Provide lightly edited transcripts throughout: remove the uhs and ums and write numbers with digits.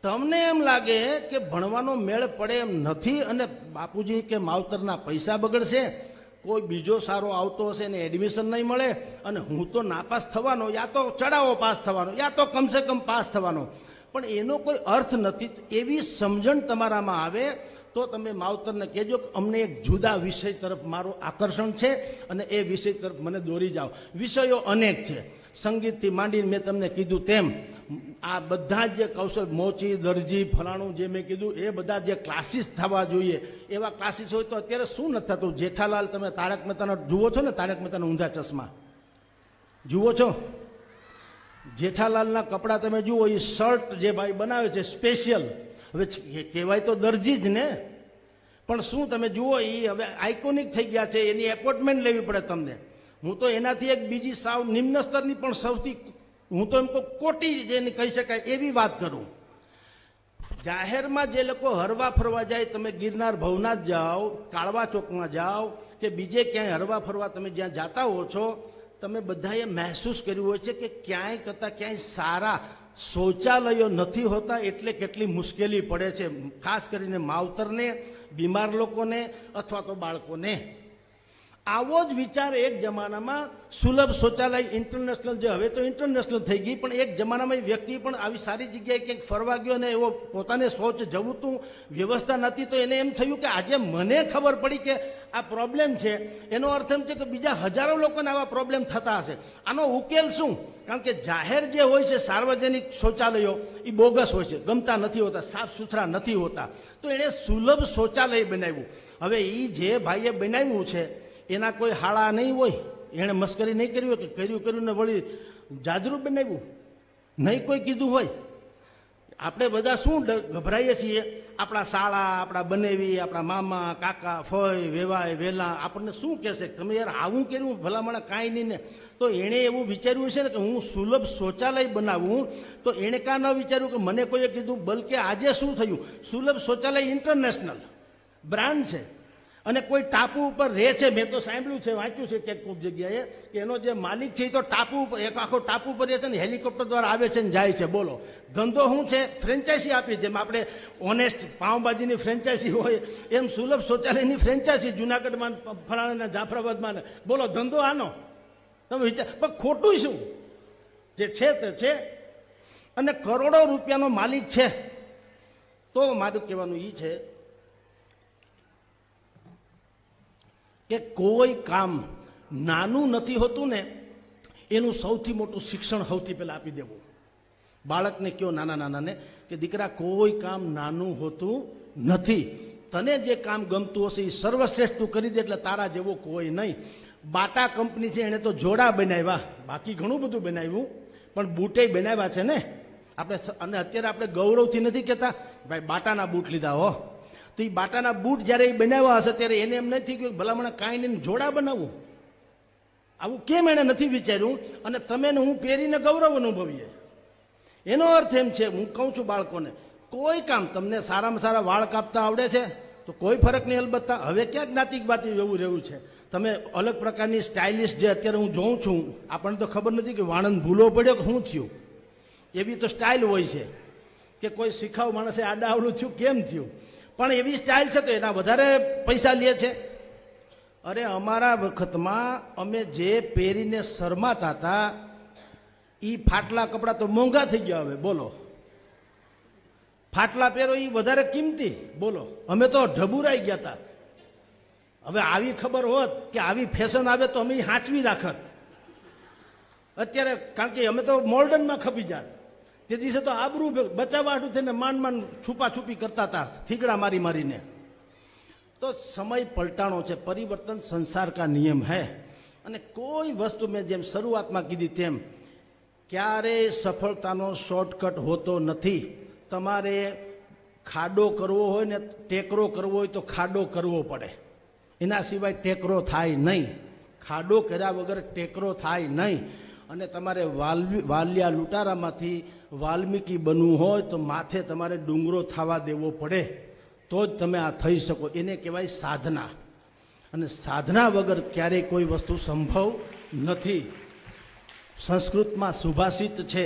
તમને એમ લાગે કે ભણવાનો મેળ પડે એમ નથી અને બાપુજી કે માવતરના પૈસા બગડશે, કોઈ બીજો સારો આવતો હશે ને એડમિશન નહીં મળે અને હું તો નાપાસ થવાનો, યા તો ચડાવો પાસ થવાનો, યા તો કમસે કમ પાસ થવાનો, પણ એનો કોઈ અર્થ નથી. એવી સમજણ તમારામાં આવે તો તમે માવતરને કહેજો કે અમને એક જુદા વિષય તરફ મારું આકર્ષણ છે અને એ વિષય તરફ મને દોરી જાઓ. વિષયો અનેક છે, સંગીતથી માંડીને મેં તમને કીધું તેમ આ બધા જે કૌશલ, મોચી, દરજી, ફલાણું જે મેં કીધું એ બધા જે ક્લાસીસ થવા જોઈએ એવા ક્લાસીસ હોય તો અત્યારે શું નથી થતું. જેઠાલાલ, તમે તારક મહેતાનો જુઓ છો ને? તારક મહેતાના ઊંધા ચશ્મા જુઓ છો? જેઠાલાલના કપડાં તમે જુઓ, એ શર્ટ જે ભાઈ બનાવે છે સ્પેશિયલ, હવે કહેવાય તો દરજી જ ને, પણ શું તમે જુઓ, એ હવે આઇકોનિક થઈ ગયા છે, એની એપોઇન્ટમેન્ટ લેવી પડે તમને. હું તો એનાથી એક બીજી સાવ નિમ્ન સ્તરની પણ સૌથી, હું તો એમ કહું કોટી જેને કહી શકાય એવી વાત કરું. જાહેરમાં જે લોકો હરવા ફરવા જાય, તમે ગિરનાર ભવનાથ જાઓ, કાળવા ચોકમાં જાઓ કે બીજે ક્યાંય હરવા ફરવા તમે જ્યાં જાતા હો છો, તમે બધાએ મહેસૂસ કર્યું હોય છે કે ક્યાંય કરતાં ક્યાંય સારા શૌચાલયો નથી હોતા, એટલે કેટલી મુશ્કેલી પડે છે, ખાસ કરીને માવતરને, બીમાર લોકોને અથવા તો બાળકોને. આવો જ વિચાર એક જમાનામાં સુલભ શૌચાલય ઇન્ટરનેશનલ, જે હવે તો ઇન્ટરનેશનલ થઈ ગઈ, પણ એક જમાનામાં એ વ્યક્તિ પણ આવી સારી જગ્યાએ ક્યાંક ફરવા ગયો ને એવો પોતાને શૌચ જવું તું, વ્યવસ્થા નથી, તો એને એમ થયું કે આજે મને ખબર પડી કે આ પ્રોબ્લેમ છે, એનો અર્થ એમ છે કે બીજા હજારો લોકોને આવા પ્રોબ્લેમ થતા હશે. આનો ઉકેલ શું? કારણ કે જાહેર જે હોય છે સાર્વજનિક શૌચાલયો એ બોગસ હોય છે, ગમતા નથી હોતા, સાફ સુથરા નથી હોતા, તો એણે સુલભ શૌચાલય બનાવ્યું. હવે એ જે ભાઈએ બનાવ્યું છે એના કોઈ હાળા નહીં હોય, એણે મસ્કરી નહીં કરી હોય કે કર્યું ને વળી જાજરૂ બનાવ્યું, નહીં કોઈ કીધું હોય. આપણે બધા શું ગભરાઈએ છીએ, આપણા શાળા, આપણા બનેવી, આપણા મામા, કાકા, ફોય, વેવાય, વેલા આપણને શું કહેશે, તમે યાર આવું કર્યું ભલામણ કાંઈ નહીં ને. તો એણે એવું વિચાર્યું છે ને કે હું સુલભ શૌચાલય બનાવું, તો એણે કાં ન વિચાર્યું કે મને કોઈએ કીધું. બલકે આજે શું થયું, સુલભ શૌચાલય ઇન્ટરનેશનલ બ્રાન્ડ છે અને કોઈ ટાપુ ઉપર રહે છે. મેં તો સાંભળ્યું છે, વાંચ્યું છે ક્યાંક ખૂબ જગ્યાએ કે એનો જે માલિક છે એ તો ટાપુ ઉપર, એક આખો ટાપુ ઉપર રહે છે ને હેલિકોપ્ટર દ્વારા આવે છે ને જાય છે. બોલો, ધંધો શું છે? ફ્રેન્ચાઇઝી આપી, જેમ આપણે ઓનેસ્ટ પાઉંભાજીની ફ્રેન્ચાઇઝી હોય એમ સુલભ શૌચાલયની ફ્રેન્ચાઇઝી જુનાગઢમાં, ફલાણાના જાફરાબાદમાં. બોલો, ધંધો આનો. તમે વિચાર, પણ ખોટું શું? જે છે તે છે, અને કરોડો રૂપિયાનો માલિક છે. તો મારું કહેવાનું એ છે કે કોઈ કામ નાનું નથી હોતું ને, એનું સૌથી મોટું શિક્ષણ સૌથી પહેલાં આપી દેવું. બાળકને કહો, નાનાને કે દીકરા, કોઈ કામ નાનું હોતું નથી, તને જે કામ ગમતું હશે એ સર્વશ્રેષ્ઠ તું કરી દે, એટલે તારા જેવો કોઈ નહીં. બાટા કંપની છે, એણે તો જોડા બનાવ્યા, બાકી ઘણું બધું બનાવ્યું, પણ બૂટે બનાવ્યા છે ને આપણે. અને અત્યારે આપણે ગૌરવથી નથી કહેતા ભાઈ બાટાના બૂટ લીધા હો, તો એ બાટાના બૂટ જ્યારે એ બનાવ્યા હશે ત્યારે એને એમ નથી કે ભલામણ કાંઈ નહીં જોડા બનાવવું. આવું કેમ એણે નથી વિચાર્યું? અને તમે ને હું પહેરીને ગૌરવ અનુભવીએ. એનો અર્થ એમ છે, હું કહું છું બાળકોને, કોઈ કામ, તમને સારામાં સારા વાળ કાપતા આવડે છે તો કોઈ ફરક નહીં. અલબત્ત હવે ક્યાં જ્ઞાતિક બાતી એવું રહેવું છે. તમે અલગ પ્રકારની સ્ટાઇલિશ જે અત્યારે હું જોઉં છું, આપણને તો ખબર નથી કે વાણંદ ભૂલો પડ્યો કે શું થયું, એવી તો સ્ટાઇલ હોય છે કે કોઈ શીખાવ માણસે આડા આવડું થયું કેમ થયું, પણ એવી સ્ટાઇલ છે તો એના વધારે પૈસા લે છે. અરે અમારા વખતમાં અમે જે પહેરીને શરમાતા હતા એ ફાટલા કપડાં તો મોંઘા થઈ ગયા. હવે બોલો, ફાટલા પહેરો એ વધારે કિંમતી. બોલો, અમે તો ઢબુરાઈ ગયા હતા. હવે આવી ખબર હોત કે આવી ફેશન આવે તો અમે હાંચવી રાખત અત્યારે, કારણ કે અમે તો મોર્ડનમાં ખપી જાત. તે દિવસે તો આબરૂ બચાવવાટું થઈને માંડ છુપી કરતા હતા, થીગડા મારીને. તો સમય પલટાણો છે, પરિવર્તન સંસાર કા નિયમ હૈ. અને કોઈ વસ્તુ મેં જેમ શરૂઆતમાં કીધી તેમ ક્યારેય સફળતાનો શોર્ટકટ હોતો નથી. તમારે ખાડો કરવો હોય ને, ટેકરો કરવો હોય તો ખાડો કરવો પડે, એના સિવાય ટેકરો થાય નહીં. ખાડો કર્યા વગર ટેકરો થાય નહીં. અને તમારે વાલિયા લૂંટારામાંથી વાલ્મીકી બનવું હોય તો માથે તમારે ડુંગરો થવા દેવો પડે, તો જ તમે આ થઈ શકો. એને કહેવાય સાધના. અને સાધના વગર ક્યારેય કોઈ વસ્તુ સંભવ નથી. સંસ્કૃતમાં સુભાષિત છે,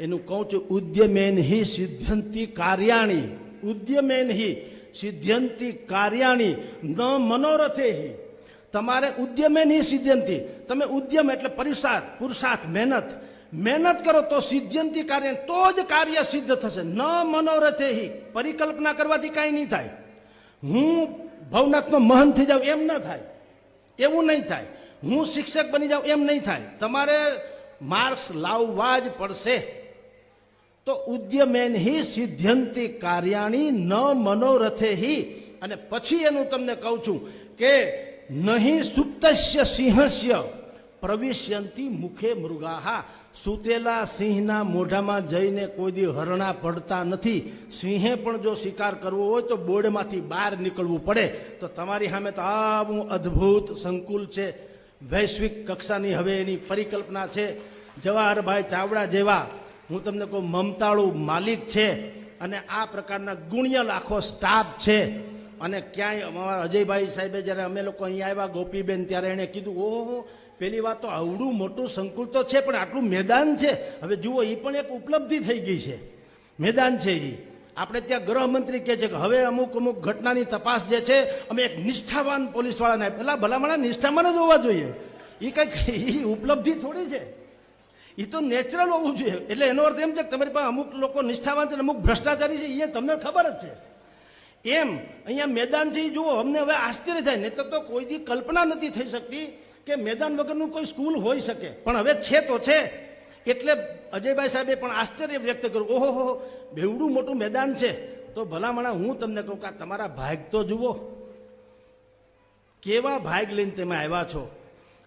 એનું કહું છું, ઉદ્યમેન હિ સિદ્ધંતિ કાર્યાણી, ઉદ્યમેન હિ સિદ્ધંતિ કાર્યાણી ન મનોરથે હિ. તમારે ઉદ્યમેન હિ સિદ્ધંતિ, તમે ઉદ્યમ એટલે પુરુષાર્થ મહેનત કરો તો સિદ્ધંતિ કાર્ય, તો જ કાર્ય સિદ્ધ થશે. ન મનોરથે હિ, પરિકલ્પના કરવાથી કાંઈ નહીં થાય. હું ભવનાથનો મહંત થઈ જાઉં એમ ન થાય, એવું નહીં થાય. હું શિક્ષક બની જાઉં એમ નહીં થાય. તમારે માર્ક્સ લાવવા જ પડશે. તો ઉદ્યમેન હિ સિદ્ધ્યંતિ કાર્યાણી ન મનોરથે હિ. અને પછી એનું તમને કહું છું કે નહીં સુપ્તસ્ય સિંહસ્ય પ્રવિશ્યંતિ મુખે મૃગાહા. સૂતેલા સિંહના મોઢામાં જઈને કોઈ દી હરણા પડતા નથી. સિંહે પણ જો શિકાર કરવો હોય તો બોર્ડમાંથી બહાર નીકળવું પડે. તો તમારી સામે તો આવું અદ્ભુત સંકુલ છે, વૈશ્વિક કક્ષાની હવે એની પરિકલ્પના છે. જવાહરભાઈ ચાવડા જેવા હું તમને કહું મમતાળુ માલિક છે, અને આ પ્રકારના ગુણિયલ આખો સ્ટાફ છે. અને ક્યાંય અમારા અજયભાઈ સાહેબે જ્યારે અમે લોકો અહીંયા આવ્યા ગોપીબેન, ત્યારે એણે કીધું, ઓહો પેલી વાત તો આવડું મોટું સંકુલ તો છે, પણ આટલું મેદાન છે. હવે જુઓ, એ પણ એક ઉપલબ્ધિ થઈ ગઈ છે, મેદાન છે એ. આપણે ત્યાં ગૃહમંત્રી કહે છે કે હવે અમુક ઘટનાની તપાસ જે છે અમે એક નિષ્ઠાવાન પોલીસવાળાને પેલા ભલામણા નિષ્ઠાવાન જ હોવા જોઈએ. એ કંઈક ઉપલબ્ધિ થોડી છે, એ તો નેચરલ હોવું જોઈએ. એટલે એનો અર્થ એમ છે કે તમારી પાસે અમુક લોકો નિષ્ઠાવાન છે, અમુક ભ્રષ્ટાચારી છે, એ તમને ખબર જ છે. એમ અહીંયા મેદાન છે એ જુઓ, અમને હવે આશ્ચર્ય થાય. નહીં તો કોઈ દી કલ્પના નથી થઈ શકતી કે મેદાન વગરનું કોઈ સ્કૂલ હોઈ શકે, પણ હવે છે તો છે. એટલે અજયભાઈ સાહેબે પણ આશ્ચર્ય વ્યક્ત કર્યું, ઓહો બેવડું મોટું મેદાન છે. તો ભલામણા હું તમને કહું કે તમારા ભાગ તો જુઓ, કેવા ભાગ લઈને તમે આવ્યા છો,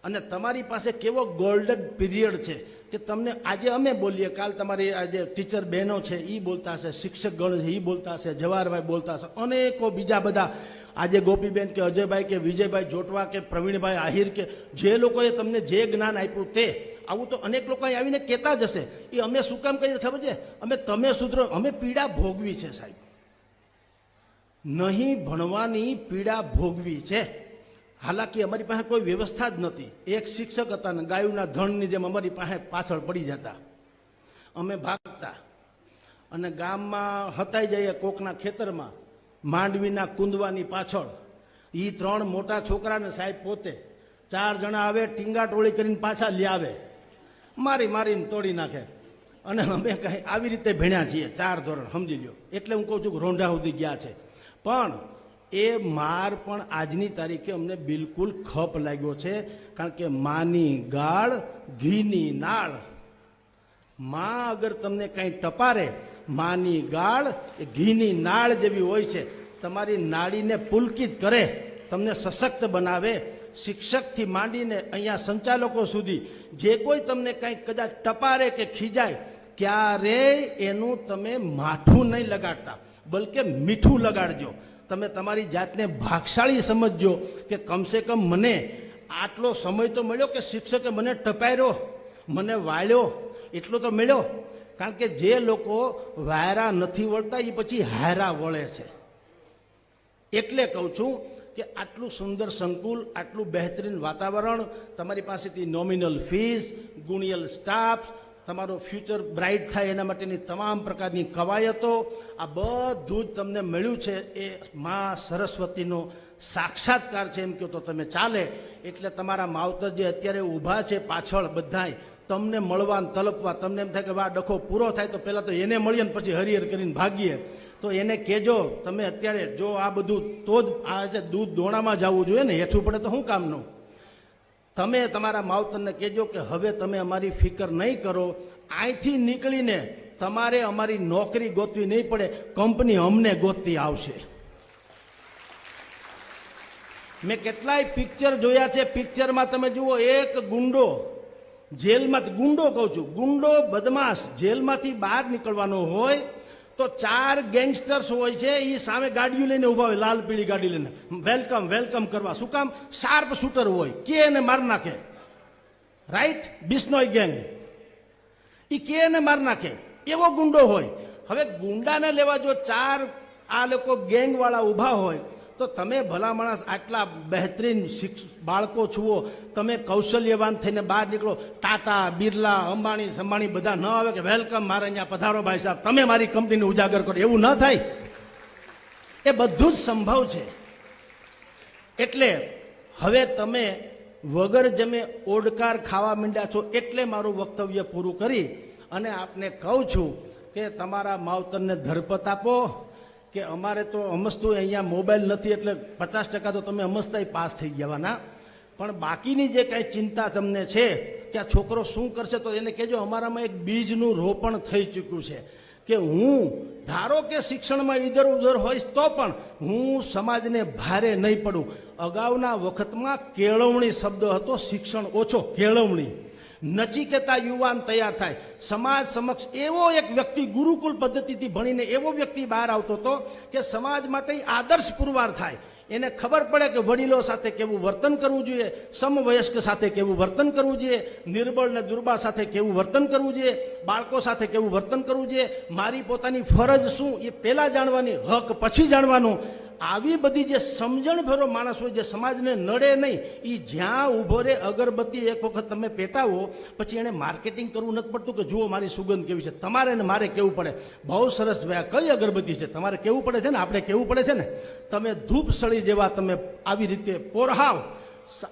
અને તમારી પાસે કેવો ગોલ્ડન પીરિયડ છે કે તમને આજે અમે બોલીએ, કાલ તમારી આજે ટીચર બહેનો છે એ બોલતા હશે, શિક્ષક ગણ છે એ બોલતા હશે, જવાહરભાઈ બોલતા હશે, અનેકો બીજા બધા આજે ગોપીબેન કે અજયભાઈ કે વિજયભાઈ જોટવા કે પ્રવીણભાઈ આહિર કે જે લોકોએ તમને જે જ્ઞાન આપ્યું તે આવું તો અનેક લોકો અહીં આવીને કહેતા જ હશે. એ અમે શું કામ કહીએ ખબર છે? તમે સુધરો, અમે પીડા ભોગવી છે સાહેબ, નહીં ભણવાની પીડા ભોગવી છે. હાલાકી અમારી પાસે કોઈ વ્યવસ્થા જ નહોતી. એક શિક્ષક હતા ને ગાયુના ધણની જેમ અમારી પાસે પાછળ પડી જતા. અમે ભાગતા અને ગામમાં હતાઈ જઈએ કોકના ખેતરમાં, માંડવીના કુંદવાની પાછળ. એ 3 મોટા છોકરાને સાહેબ પોતે 4 જણા આવે, ટીંગા ટોળી કરીને પાછા લઈ આવે, મારીને તોડી નાખે. અને અમે કઈ આવી રીતે ભણ્યા છીએ 4 ધોરણ, સમજી લ્યો. એટલે હું કહું છું કે રોંઢા સુધી ગયા છે. પણ એ માર પણ આજની તારીખે અમને બિલકુલ ખપ લાગ્યો છે. કારણ કે માની ગાળ ઘીની નાળ. માં અગર તમને કંઈ ટપારે, માની ગાળ એ ઘીની નાળ જેવી હોય છે. તમારી નાડીને પુલકિત કરે, તમને સશક્ત બનાવે. શિક્ષકથી માંડીને અહીંયા સંચાલકો સુધી જે કોઈ તમને કંઈક કદાચ ટપારે કે ખીજાય, ક્યારેય એનું તમે માઠું નહીં લગાડતા, બલકે મીઠું લગાડજો. તમે તમારી જાતને ભાગશાળી સમજજો કે કમસે કમ મને આટલો સમય તો મળ્યો કે શિક્ષકે મને ટપાર્યો, મને વાળ્યો, એટલો તો મળ્યો. કારણ કે જે લોકો વાયરા નથી વળતા એ પછી હાયરા વળે છે. એટલે કહું છું કે આટલું સુંદર સંકુલ, આટલું બહેતરીન વાતાવરણ, તમારી પાસેથી નોમિનલ ફીસ, ગુણિયલ સ્ટાફ, તમારો ફ્યુચર બ્રાઇટ થાય એના માટેની તમામ પ્રકારની કવાયતો, આ બધું જ તમને મળ્યું છે. એ મા સરસ્વતીનો સાક્ષાત્કાર છે એમ કહો તો તમે ચાલે. એટલે તમારા માવતર જે અત્યારે ઊભા છે પાછળ બધાય, તમને મળવા તલપવા, તમને એમ થાય કે આ ડખો પૂરો થાય તો પહેલાં તો એને મળીએ ને પછી હરિહર કરીને ભાગીએ. તો એને કહેજો તમે અત્યારે જો આ બધું તો જ આ જે દૂધ દોણામાં જવું જોઈએ ને, હેઠું પડે તો શું કામનું. તમે તમારા માવતરને કહેજો કે હવે તમે અમારી ફિકર નહીં કરો, અહીંથી નીકળીને તમારે અમારી નોકરી ગોતવી નહીં પડે, કંપની અમને ગોતતી આવશે. મેં કેટલાય પિક્ચર જોયા છે. પિક્ચરમાં તમે જુઓ, એક ગુંડો જેલમાંથી, ગુંડો કહું છું, ગુંડો બદમાશ જેલમાંથી બહાર નીકળવાનો હોય તો 4 ગેંગસ્ટર્સ હોય છે, એ સામે ગાડીઓ લઈને ઊભા હોય, લાલ પીળી ગાડી લઈને, વેલકમ કરવા. શું કામ? શાર્પ શૂટર હોય, કે એને માર નાખે. રાઈટ? બિશ્નોઈ ગેંગ, એ કે એને માર નાખે એવો ગુંડો હોય. હવે ગુંડાને લેવા જો 4 આ લોકો ગેંગ વાળા ઊભા હોય તો તમે ભલા માણસ આટલા બહેતરીન બાળકો છુઓ, તમે કૌશલ્યવાન થઈને બહાર નીકળો, ટાટા, બિરલા, અંબાણી સંબાણી બધા ન આવે કે વેલકમ, મારે અહીંયા પધારો ભાઈ સાહેબ, તમે મારી કંપનીને ઉજાગર કરો, એવું ન થાય. એ બધું જ સંભવ છે. એટલે હવે તમે વગર જમે ઓડકાર ખાવા માંડ્યા છો. એટલે મારું વક્તવ્ય પૂરું કરી અને આપને કહું છું કે તમારા માવતરને ધરપત આપો કે અમારે તો અમસ્તું અહીંયા મોબાઈલ નથી એટલે 50% તો તમે અમસ્તા પાસ થઈ જવાના, પણ બાકીની જે કાંઈ ચિંતા તમને છે કે આ છોકરો શું કરશે, તો એને કહેજો અમારામાં એક બીજનું રોપણ થઈ ચૂક્યું છે કે હું ધારો કે શિક્ષણમાં ઇધર ઉધર હોઈશ તો પણ હું સમાજને ભારે નહીં પડું. અગાઉના વખતમાં કેળવણી શબ્દ હતો, શિક્ષણ ઓછો, કેળવણી. નચિકેતા યુવાન તૈયાર થાય, સમાજ સમક્ષ એવો એક વ્યક્તિ ગુરુકુળ પદ્ધતિથી ભણીને એવો વ્યક્તિ બહાર આવતો હતો કે સમાજ માટે આદર્શ પુરવાર થાય. એને ખબર પડે કે વડીલો સાથે કેવું વર્તન કરવું જોઈએ, સમવયસ્ક સાથે કેવું વર્તન કરવું જોઈએ, નિર્બળ ને દુર્બળ સાથે કેવું વર્તન કરવું જોઈએ, બાળકો સાથે કેવું વર્તન કરવું જોઈએ, મારી પોતાની ફરજ શું એ પહેલાં જાણવાની, હક પછી જાણવાનું. આવી બધી જે સમજણભરો માણસ હોય, જે સમાજને નડે નહીં, એ જ્યાં ઊભો રહે, અગરબત્તી એક વખત તમે પેટાવો પછી એને માર્કેટિંગ કરવું નથી પડતું કે જુઓ મારી સુગંધ કેવી છે. તમારે ને મારે કેવું પડે, બહુ સરસ ભાઈ કઈ અગરબત્તી છે, તમારે કેવું પડે છે ને, આપણે કેવું પડે છે ને. તમે ધૂપ સળી જેવા તમે આવી રીતે પોરહાવ,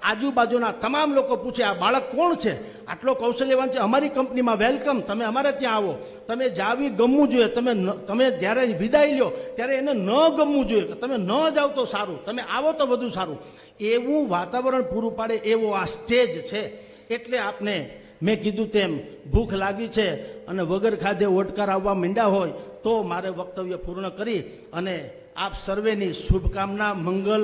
આજુબાજુના તમામ લોકો પૂછે આ બાળક કોણ છે, આટલો કૌશલ્યવાન છે, અમારી કંપનીમાં વેલકમ, તમે અમારે ત્યાં આવો. તમે જાવી ગમવું જોઈએ, તમે જ્યારે વિદાય લ્યો ત્યારે એને ન ગમવું જોઈએ કે તમે ન જાઓ તો સારું, તમે આવો તો વધુ સારું. એવું વાતાવરણ પૂરું પાડે એવો આ સ્ટેજ છે. એટલે આપને મેં કીધું તેમ ભૂખ લાગી છે અને વગર ખાધે ઓડકાર આવવા માંડ્યા હોય તો મારે વક્તવ્ય પૂર્ણ કરી અને આપ સર્વેની શુભકામના, મંગલ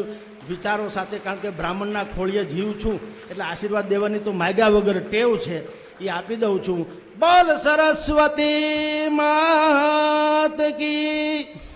વિચારો સાથે, કારણ કે બ્રાહ્મણના ખોળીએ જીવ છું એટલે આશીર્વાદ દેવાની તો માગ્યા વગર ટેવ છે, એ આપી દઉં છું. બોલ સરસ્વતી માત કી.